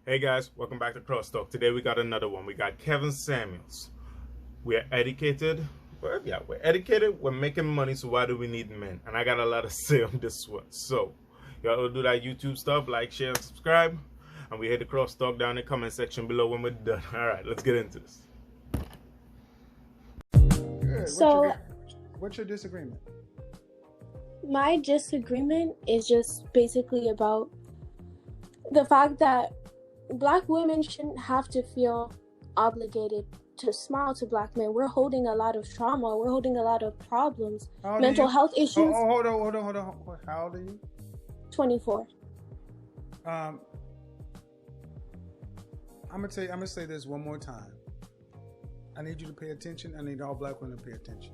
Hey guys, welcome back to Crosstalk. Today we got another one. We got Kevin Samuels. We're educated. Well, yeah, we're educated. We're making money, so why do we need men? And I got a lot to say on this one. So, y'all do that YouTube stuff, like, share, and subscribe. And we hit the Crosstalk down in the comment section below when we're done. All right, let's get into this. Good. So, What's your disagreement? my disagreement is just basically about the fact that Black women shouldn't have to feel obligated to smile to Black men. We're holding a lot of trauma. We're holding a lot of problems, mental health issues. Hold on. How old are you? 24. I'm gonna say this one more time. I need you to pay attention. I need all Black women to pay attention.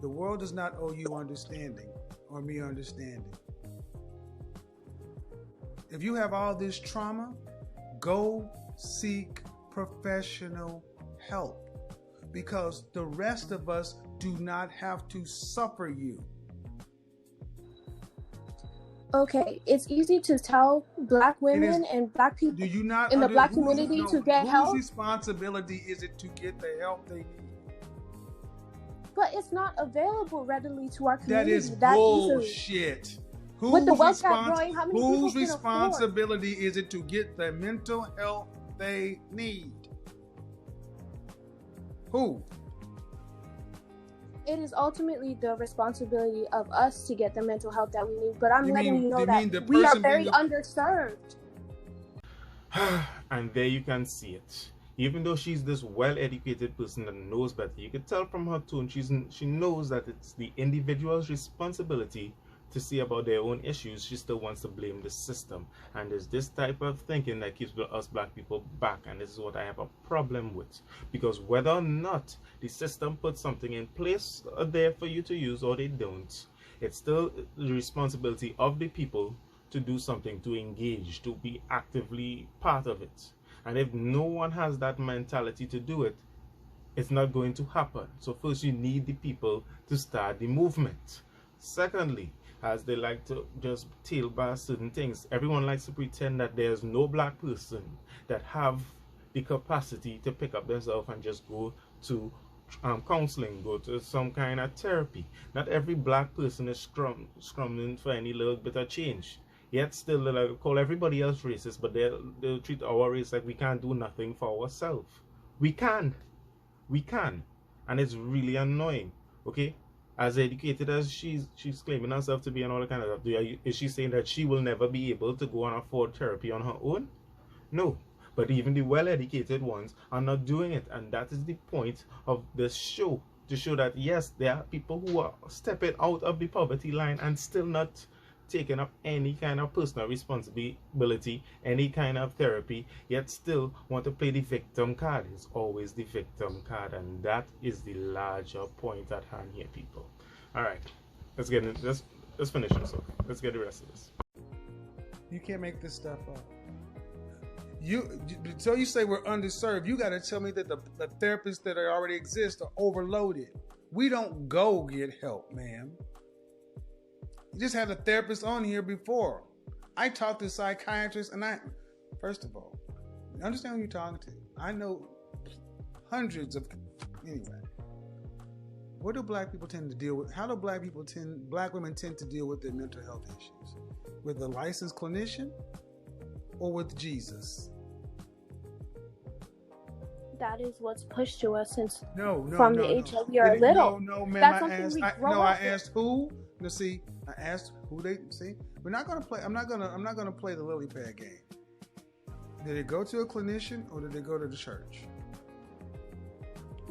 The world does not owe you understanding or me understanding. If you have all this trauma, go seek professional help, because the rest of us do not have to suffer you. Okay, it's easy to tell Black women and Black people Do you not in the Black community to get help. Whose responsibility is it to get the help they need? But it's not available readily to our community. That is that bullshit. easily. With the wealth gap growing, how many whose people can responsibility is it to get the mental health they need? Who? It is ultimately the responsibility of us to get the mental health that we need. But I'm letting you know that we are very underserved. And there you can see it. Even though she's this well-educated person that knows better, you can tell from her tone she knows that it's the individual's responsibility to see about their own issues. She still wants to blame the system, and there's this type of thinking that keeps us Black people back, and this is what I have a problem with, because whether or not the system puts something in place there for you to use or they don't, it's still the responsibility of the people to do something, to engage, to be actively part of it. And if no one has that mentality to do it, it's not going to happen. So first you need the people to start the movement. Secondly, as they like to just tailbar certain things, everyone likes to pretend that there's no Black person that have the capacity to pick up themselves and just go to counseling, go to some kind of therapy. Not every Black person is scrumming for any little bit of change. Yet still they'll call everybody else racist, but they'll treat our race like we can't do nothing for ourselves. We can. And it's really annoying. Okay? As educated as she's claiming herself to be and all that kind of stuff, is she saying that she will never be able to go and afford therapy on her own? No. But even the well-educated ones are not doing it. And that is the point of this show. To show that yes, there are people who are stepping out of the poverty line and still not taking up any kind of personal responsibility, any kind of therapy, yet still want to play the victim card. It's always the victim card, and that is the larger point at hand here, people. All right, let's get into this. Let's finish this off. Let's get the rest of this. You can't make this stuff up. So you say we're underserved. You got to tell me that the therapists that already exist are overloaded. We don't go get help, ma'am. You just had a therapist on here before. I talked to psychiatrists, and first of all, understand who you're talking to. I know hundreds of, anyway. What do Black people tend to deal with? How do Black women tend to deal with their mental health issues? With a licensed clinician or with Jesus? That is what's pushed to us since from the age of we are little. No, ma'am. That's I asked who. Let's see. I asked who they see. We're not gonna play. I'm not gonna play the lily pad game. Did they go to a clinician or did they go to the church?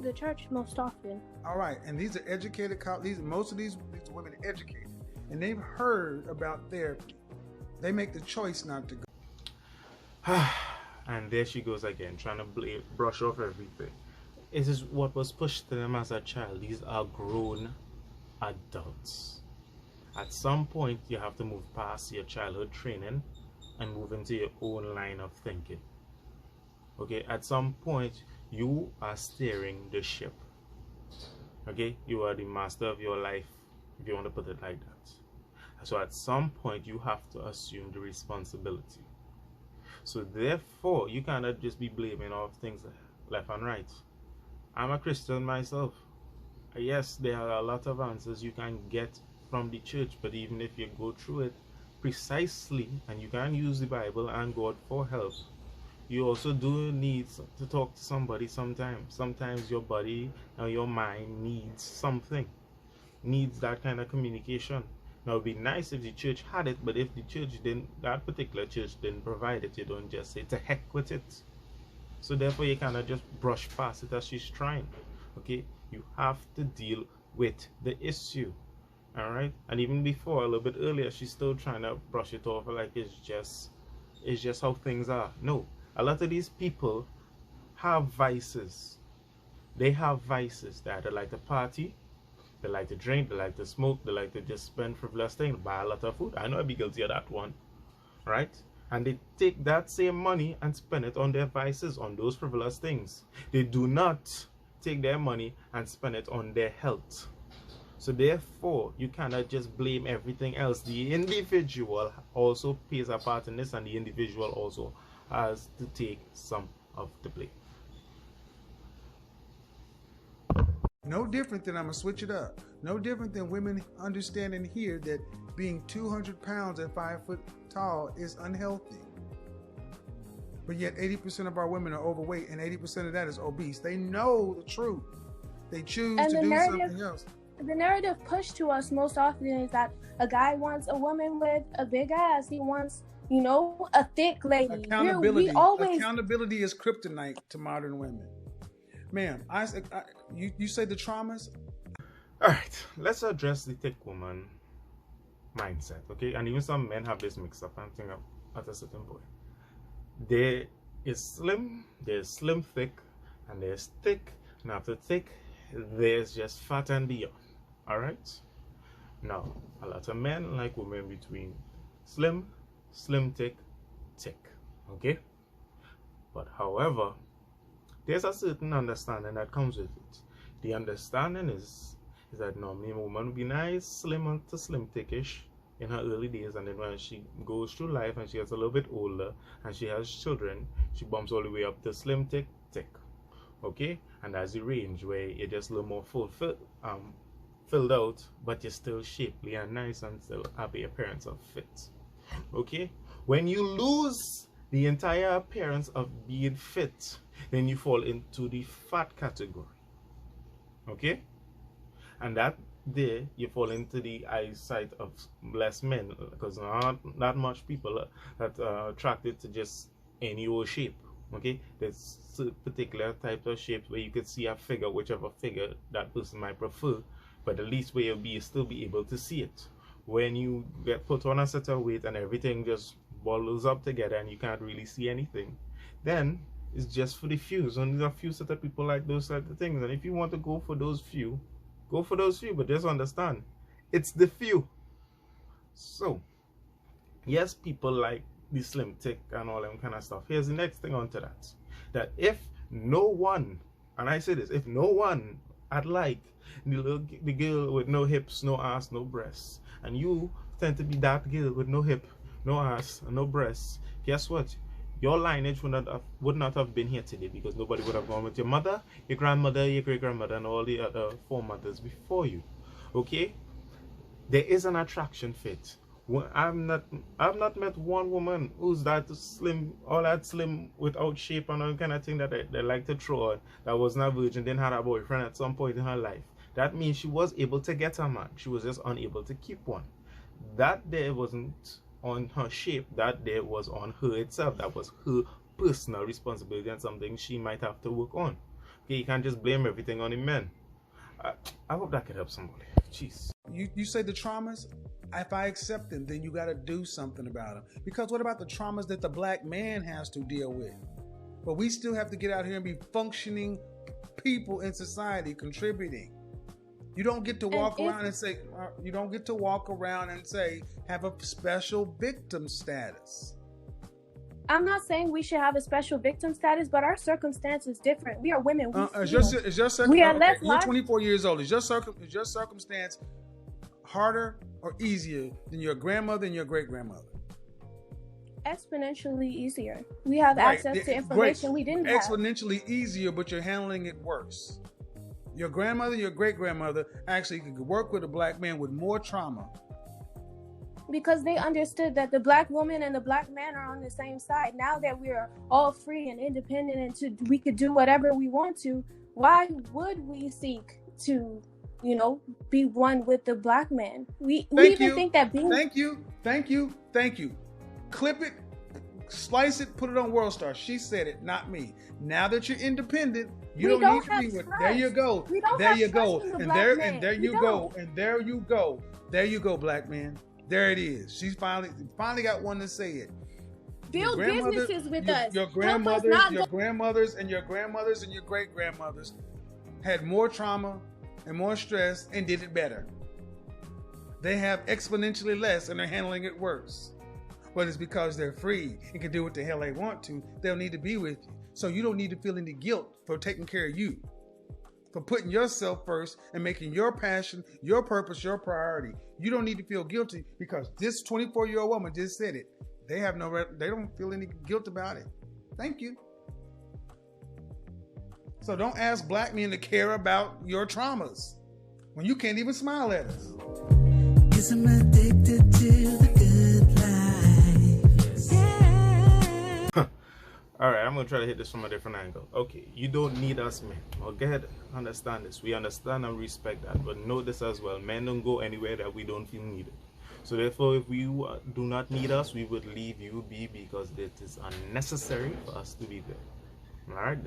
The church most often. All right, and these are educated. Most of these women are educated, and they've heard about therapy. They make the choice not to go. And there she goes again, trying to brush off everything. This is what was pushed to them as a child. These are grown adults. At some point, you have to move past your childhood training and move into your own line of thinking. Okay, at some point, you are steering the ship. Okay, you are the master of your life, if you want to put it like that. So at some point, you have to assume the responsibility. So therefore, you cannot just be blaming off things left and right. I'm a Christian myself. Yes, there are a lot of answers you can get from the church, but even if you go through it precisely, and you can use the Bible and God for help, you also do need to talk to somebody sometimes. Sometimes your body and your mind needs something, needs that kind of communication. Now, it'd be nice if the church had it, but if the church didn't, that particular church didn't provide it, you don't just say, to heck with it. So therefore, you cannot just brush past it as she's trying. Okay, you have to deal with the issue. All right, and even before, a little bit earlier, she's still trying to brush it off like it's just how things are. No, a lot of these people have vices. They have vices. They either like to party, they like to drink, they like to smoke, they like to just spend frivolous things, buy a lot of food. I know I'd be guilty of that one, right? And they take that same money and spend it on their vices, on those frivolous things. They do not take their money and spend it on their health. So therefore, you cannot just blame everything else. The individual also plays a part in this, and the individual also has to take some of the blame. No different than, I'm going to switch it up, no different than women understanding here that being 200 pounds and 5 foot tall is unhealthy. But yet 80% of our women are overweight, and 80% of that is obese. They know the truth. They choose to do something else. The narrative pushed to us most often is that a guy wants a woman with a big ass. He wants, you know, a thick lady. Accountability. Accountability is kryptonite to modern women. Ma'am, you say the traumas? All right, let's address the thick woman mindset, okay? And even some men have this mixed up, I'm thinking at a certain point. There is slim, there's slim thick, and there's thick, and after thick, there's just fat and beyond, all right? Now, a lot of men like women between slim, slim thick, thick, okay? But however, there's a certain understanding that comes with it. The understanding is that normally a woman will be nice, slim to slim thickish in her early days, and then when she goes through life and she gets a little bit older and she has children, she bumps all the way up to slim thick, okay? And that's the range where you're just a little more filled out, but you're still shapely and nice and still have the appearance of fit, okay? When you lose the entire appearance of being fit, then you fall into the fat category, okay? And that there you fall into the eyesight of less men, because not much people that are attracted to just any old shape, okay? There's particular types of shapes where you could see a figure, whichever figure that person might prefer, but at least where you'll still be able to see it. When you get put on a certain weight and everything just bottles up together and you can't really see anything, then it's just for the few. There's only a few set of people like those type of things, and if you want to go for those few, go for those few, but just understand, it's the few. So, yes, people like the slim thick and all them kind of stuff. Here's the next thing onto that. That if no one, and I say this, if no one had like the girl with no hips, no ass, no breasts, and you tend to be that girl with no hip, no ass, and no breasts, guess what? Your lineage would not have been here today, because nobody would have gone with your mother, your grandmother, your great-grandmother, and all the other foremothers before you. Okay? There is an attraction fit. I've not met one woman who's that slim, all that slim without shape and all kind of thing that they like to throw out, that was not virgin, didn't have a boyfriend at some point in her life. That means she was able to get a man. She was just unable to keep one. That there wasn't on her shape, that there was on her itself. That was her personal responsibility and something she might have to work on. Okay, you can't just blame everything on the men. I hope that could help somebody. Jeez. You say the traumas? If I accept them, then you got to do something about them. Because what about the traumas that the black man has to deal with? But we still have to get out here and be functioning people in society, contributing. You don't get to walk around and say, have a special victim status. I'm not saying we should have a special victim status, but our circumstance is different. We are women. You're 24 years old. Is your circumstance harder or easier than your grandmother and your great-grandmother? exponentially easier. We have Right. access to Great. information we didn't have. Exponentially easier, but you're handling it worse. Your grandmother, your great-grandmother actually could work with a black man with more trauma. Because they understood that the black woman and the black man are on the same side. Now that we are all free and independent and we could do whatever we want to, why would we seek to, be one with the black man? We even think that being... Thank you. Clip it, slice it, put it on World Star. She said it, not me. Now that you're independent, you don't need to be with... There you go. There you go. And there you go, black man. There it is. She's finally got one to say it. Build businesses with us. Your grandmothers and your great-grandmothers had more trauma and more stress and did it better. They have exponentially less and they're handling it worse. But it's because they're free and can do what the hell they want to. They'll need to be with you. So you don't need to feel any guilt for taking care of you, for putting yourself first and making your passion, your purpose, your priority. You don't need to feel guilty because this 24-year-old woman just said it. They don't feel any guilt about it. Thank you. So don't ask black men to care about your traumas when you can't even smile at us. 'Cause I'm addicted to the good life. Yeah. All right, I'm going to try to hit this from a different angle. Okay, you don't need us men. Well, go ahead, understand this. We understand and respect that. But know this as well. Men don't go anywhere that we don't feel needed. So therefore, if you do not need us, we would leave you be because it is unnecessary for us to be there. All right,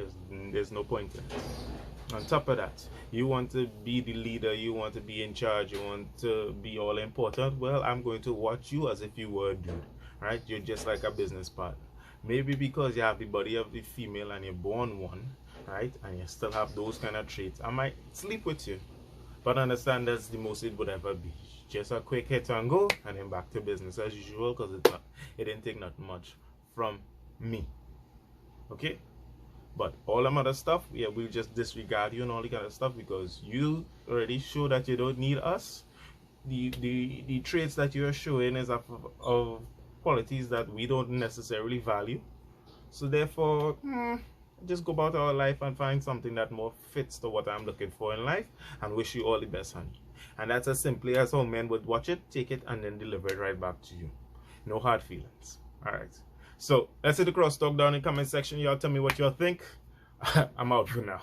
there's no point in it. On top of that, you want to be the leader, you want to be in charge, you want to be all important. Well, I'm going to watch you as if you were a dude. Right? You're just like a business partner. Maybe because you have the body of the female and you're born one, right? And you still have those kind of traits. I might sleep with you, but understand that's the most it would ever be. Just a quick hit and go, and then back to business as usual, because it didn't take not much from me. Okay? But all them other stuff, yeah, we'll just disregard you and all the kind of stuff because you already show that you don't need us. The traits that you're showing is of qualities that we don't necessarily value. So therefore, just go about our life and find something that more fits to what I'm looking for in life and wish you all the best, honey. And that's as simply as how men would watch it, take it, and then deliver it right back to you. No hard feelings. All right. So let's hit the crosstalk down in the comment section. Y'all tell me what y'all think. I'm out for now.